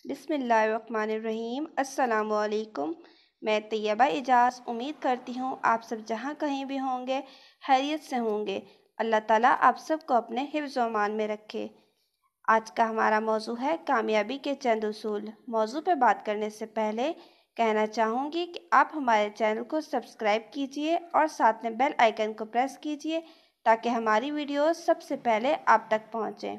बिस्मिल्लाहिर्रहमानिर्रहीम। अस्सलामुअलैकुम। मैं तैयबा एजाज़ उम्मीद करती हूँ आप सब जहाँ कहीं भी होंगे खैरियत से होंगे। अल्लाह ताला आप सबको अपने हिफ्ज़ व अमान में रखे। आज का हमारा मौजू है कामयाबी के चंद उसूल। मौजू पे बात करने से पहले कहना चाहूँगी कि आप हमारे चैनल को सब्सक्राइब कीजिए और साथ में बेल आइकन को प्रेस कीजिए ताकि हमारी वीडियोस सबसे पहले आप तक पहुँचें।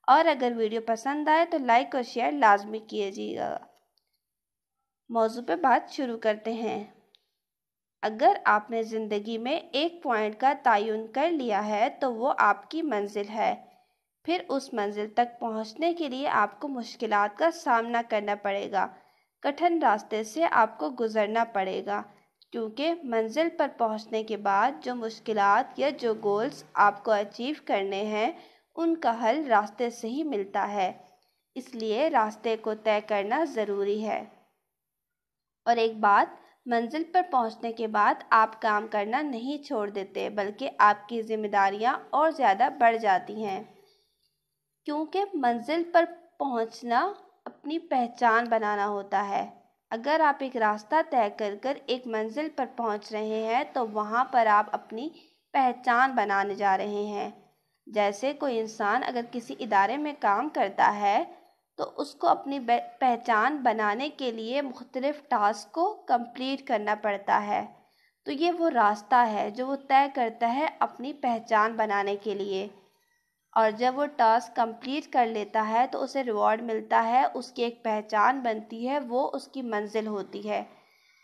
और अगर वीडियो पसंद आए तो लाइक और शेयर लाजमी कीजिएगा। मौजू पे बात शुरू करते हैं। अगर आपने ज़िंदगी में एक पॉइंट का तयन कर लिया है तो वो आपकी मंजिल है। फिर उस मंजिल तक पहुंचने के लिए आपको मुश्किलात का सामना करना पड़ेगा, कठिन रास्ते से आपको गुजरना पड़ेगा, क्योंकि मंजिल पर पहुंचने के बाद जो मुश्किलात या जो गोल्स आपको अचीव करने हैं उनका हल रास्ते से ही मिलता है। इसलिए रास्ते को तय करना ज़रूरी है। और एक बात, मंजिल पर पहुंचने के बाद आप काम करना नहीं छोड़ देते, बल्कि आपकी जिम्मेदारियां और ज़्यादा बढ़ जाती हैं, क्योंकि मंजिल पर पहुंचना अपनी पहचान बनाना होता है। अगर आप एक रास्ता तय कर एक मंजिल पर पहुंच रहे हैं तो वहां पर आप अपनी पहचान बनाने जा रहे हैं। जैसे कोई इंसान अगर किसी इदारे में काम करता है तो उसको अपनी पहचान बनाने के लिए मुख्तलिफ टास्क को कंप्लीट करना पड़ता है। तो ये वो रास्ता है जो वो तय करता है अपनी पहचान बनाने के लिए। और जब वो टास्क कंप्लीट कर लेता है तो उसे रिवॉर्ड मिलता है, उसकी एक पहचान बनती है, वो उसकी मंजिल होती है।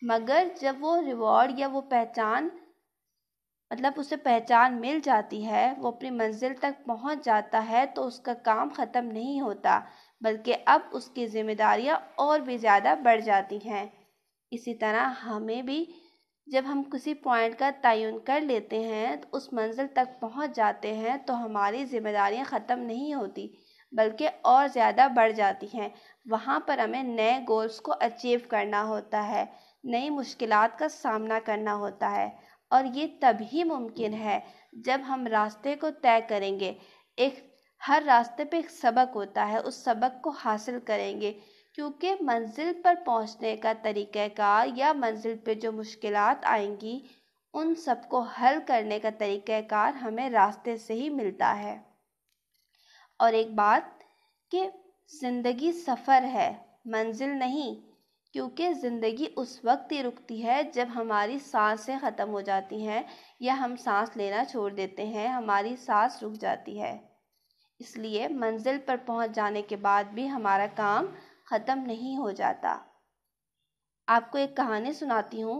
मगर जब वो रिवॉर्ड या वो पहचान उसे पहचान मिल जाती है, वो अपनी मंजिल तक पहुंच जाता है, तो उसका काम ख़त्म नहीं होता, बल्कि अब उसकी जिम्मेदारियां और भी ज़्यादा बढ़ जाती हैं। इसी तरह हमें भी जब हम किसी पॉइंट का तयन कर लेते हैं तो उस मंजिल तक पहुंच जाते हैं तो हमारी जिम्मेदारियां ख़त्म नहीं होती, बल्कि और ज़्यादा बढ़ जाती हैं। वहाँ पर हमें नए गोल्स को अचीव करना होता है, नई मुश्किलात का सामना करना होता है। और ये तभी मुमकिन है जब हम रास्ते को तय करेंगे। हर रास्ते पे एक सबक होता है, उस सबक को हासिल करेंगे, क्योंकि मंजिल पर पहुंचने का तरीक़ाकार या मंजिल पे जो मुश्किलात आएंगी उन सबको हल करने का तरीक़ाकार हमें रास्ते से ही मिलता है। और एक बात कि ज़िंदगी सफ़र है, मंजिल नहीं, क्योंकि ज़िंदगी उस वक्त ही रुकती है जब हमारी सांसें ख़त्म हो जाती हैं या हम सांस लेना छोड़ देते हैं, हमारी सांस रुक जाती है। इसलिए मंजिल पर पहुंच जाने के बाद भी हमारा काम ख़त्म नहीं हो जाता। आपको एक कहानी सुनाती हूँ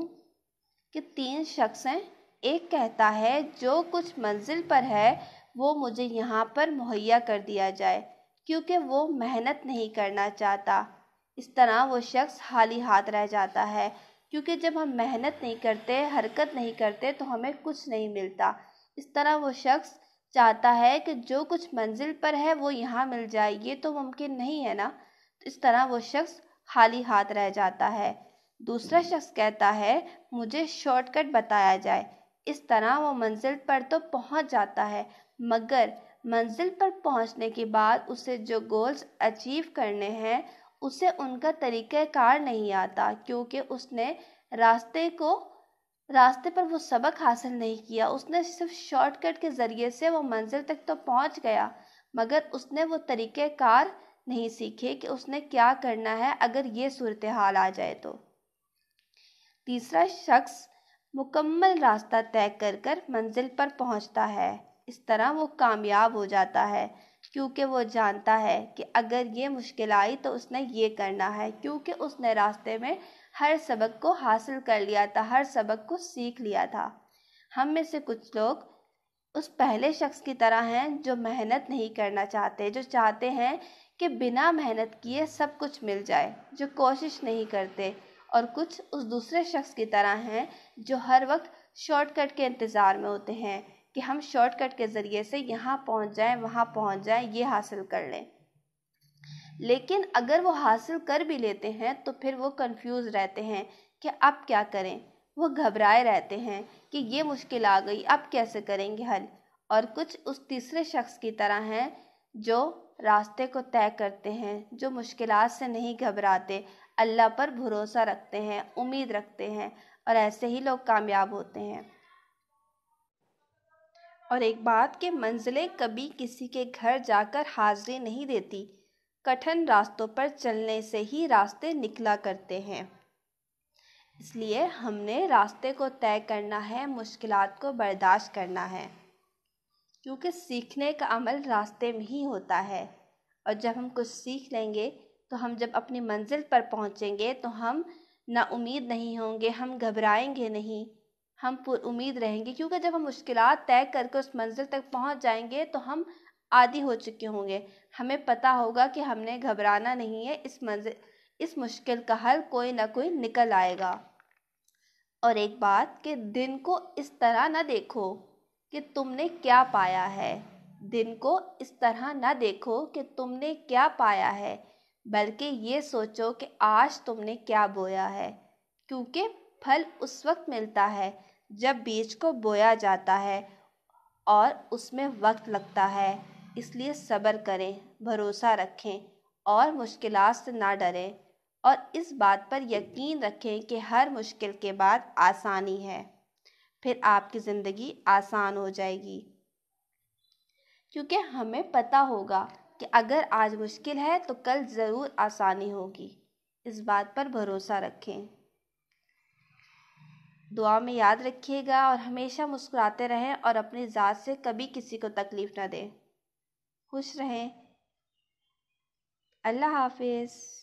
कि 3 शख्स हैं। एक कहता है जो कुछ मंजिल पर है वो मुझे यहाँ पर मुहैया कर दिया जाए, क्योंकि वो मेहनत नहीं करना चाहता। इस तरह वो शख्स खाली हाथ रह जाता है, क्योंकि जब हम मेहनत नहीं करते, हरकत नहीं करते तो हमें कुछ नहीं मिलता। इस तरह वो शख्स चाहता है कि जो कुछ मंजिल पर है वो यहाँ मिल जाए, ये तो मुमकिन नहीं है ना। तो इस तरह वो शख्स खाली हाथ रह जाता है। दूसरा शख्स कहता है मुझे शॉर्टकट बताया जाए। इस तरह वो मंजिल पर तो पहुंच जाता है, मगर मंजिल पर पहुंचने के बाद उसे जो गोल्स अचीव करने हैं उसे उनका तरीक़ाकार नहीं आता, क्योंकि उसने रास्ते पर वो सबक हासिल नहीं किया। उसने सिर्फ शॉर्टकट के ज़रिए से वो मंजिल तक तो पहुंच गया, मगर उसने वो तरीक़ाकार नहीं सीखे कि उसने क्या करना है अगर ये सूरत हाल आ जाए तो। तीसरा शख्स मुकम्मल रास्ता तय कर मंजिल पर पहुंचता है। इस तरह वो कामयाब हो जाता है, क्योंकि वो जानता है कि अगर ये मुश्किल आई तो उसने ये करना है, क्योंकि उसने रास्ते में हर सबक को हासिल कर लिया था, हर सबक को सीख लिया था। हम में से कुछ लोग उस पहले शख्स की तरह हैं जो मेहनत नहीं करना चाहते, जो चाहते हैं कि बिना मेहनत किए सब कुछ मिल जाए, जो कोशिश नहीं करते। और कुछ उस दूसरे शख्स की तरह हैं जो हर वक्त शॉर्टकट के इंतज़ार में होते हैं कि हम शॉर्टकट के ज़रिए से यहाँ पहुँच जाएं, वहाँ पहुँच जाएं, ये हासिल कर लें। लेकिन अगर वो हासिल कर भी लेते हैं तो फिर वो कंफ्यूज रहते हैं कि अब क्या करें। वो घबराए रहते हैं कि ये मुश्किल आ गई, अब कैसे करेंगे हल। और कुछ उस तीसरे शख्स की तरह हैं जो راستے کو طے کرتے ہیں، جو مشکلات سے نہیں گھبراتے، اللہ پر بھروسہ رکھتے ہیں، امید رکھتے ہیں، اور ایسے ہی لوگ کامیاب ہوتے ہیں۔ اور ایک بات کہ منزلیں کبھی کسی کے گھر جا کر حاضری نہیں دیتی، کٹھن راستوں پر چلنے سے ہی راستے نکلا کرتے ہیں۔ اس لیے ہم نے راستے کو طے کرنا ہے، مشکلات کو برداشت کرنا ہے، کیونکہ سیکھنے کا عمل راستے میں ہی ہوتا ہے۔ اور جب ہم کچھ سیکھ لیں گے تو ہم جب اپنی منزل پر پہنچیں گے تو ہم نا امید نہیں ہوں گے، ہم گھبرائیں گے نہیں، ہم پر امید رہیں گے، کیونکہ جب ہم مشکلات طے کر کے اس منزل تک پہنچ جائیں گے تو ہم عادی ہو چکے ہوں گے، ہمیں پتہ ہوگا کہ ہم نے گھبرانا نہیں ہے، اس مشکل کا حل کوئی نہ کوئی نکل آئے گا۔ اور ایک بات کہ دن کو اس طرح نہ دیکھو کہ تم نے کیا پایا ہے، دن کو اس طرح نہ دیکھو کہ تم نے کیا پایا ہے، بلکہ یہ سوچو کہ آج تم نے کیا بویا ہے، کیونکہ پھل اس وقت ملتا ہے جب بیج کو بویا جاتا ہے اور اس میں وقت لگتا ہے۔ اس لیے صبر کریں، بھروسہ رکھیں اور مشکلات سے نہ ڈریں، اور اس بات پر یقین رکھیں کہ ہر مشکل کے بعد آسانی ہے، پھر آپ کی زندگی آسان ہو جائے گی، کیونکہ ہمیں پتہ ہوگا کہ اگر آج مشکل ہے تو کل ضرور آسانی ہوگی۔ اس بات پر بھروسہ رکھیں۔ دعا میں یاد رکھیے گا اور ہمیشہ مسکراتے رہیں اور اپنی ذات سے کبھی کسی کو تکلیف نہ دیں۔ خوش رہیں۔ اللہ حافظ۔